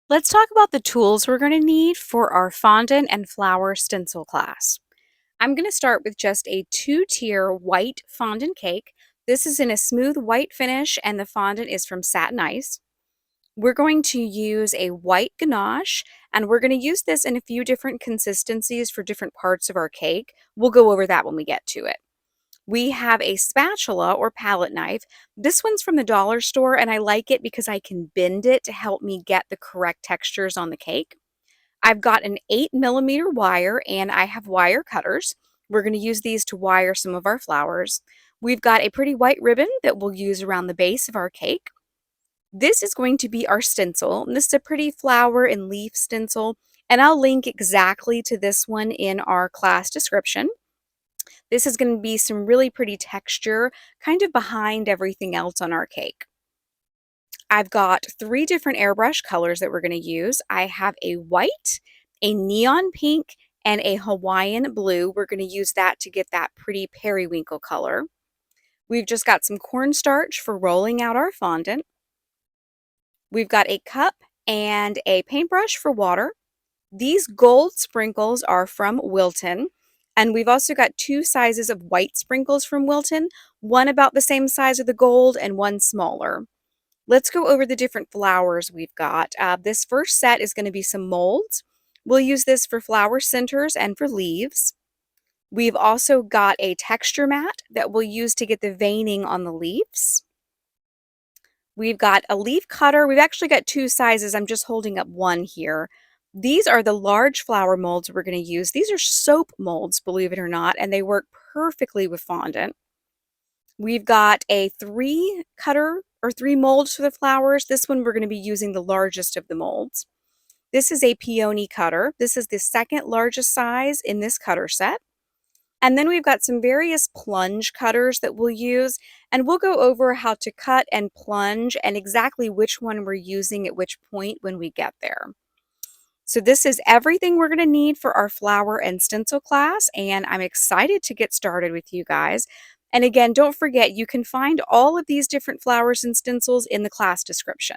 Let's talk about the tools we're going to need for our fondant and flower stencil class. I'm going to start with just a two-tier white fondant cake. This is in a smooth white finish and the fondant is from Satin Ice. We're going to use a white ganache and we're going to use this in a few different consistencies for different parts of our cake. We'll go over that when we get to it. We have a spatula or palette knife. This one's from the dollar store and I like it because I can bend it to help me get the correct textures on the cake. I've got an 8mm wire and I have wire cutters. We're going to use these to wire some of our flowers. We've got a pretty white ribbon that we'll use around the base of our cake. This is going to be our stencil. And this is a pretty flower and leaf stencil, and I'll link exactly to this one in our class description. This is going to be some really pretty texture kind of behind everything else on our cake. I've got three different airbrush colors that we're going to use. I have a white, a neon pink, and a Hawaiian blue. We're going to use that to get that pretty periwinkle color. We've just got some cornstarch for rolling out our fondant. We've got a cup and a paintbrush for water. These gold sprinkles are from Wilton. And we've also got two sizes of white sprinkles from Wilton, one about the same size of the gold and one smaller. Let's go over the different flowers we've got. This first set is going to be some molds. We'll use this for flower centers and for leaves. We've also got a texture mat that we'll use to get the veining on the leaves. We've got a leaf cutter. We've actually got two sizes. I'm just holding up one here. These are the large flower molds we're going to use. These are soap molds, believe it or not, and they work perfectly with fondant. We've got a 3 cutter or 3 molds for the flowers. This one we're going to be using the largest of the molds. This is a peony cutter. This is the second largest size in this cutter set. And then we've got some various plunge cutters that we'll use, and we'll go over how to cut and plunge and exactly which one we're using at which point when we get there. So this is everything we're going to need for our flower and stencil class, and I'm excited to get started with you guys. And again, don't forget, you can find all of these different flowers and stencils in the class description.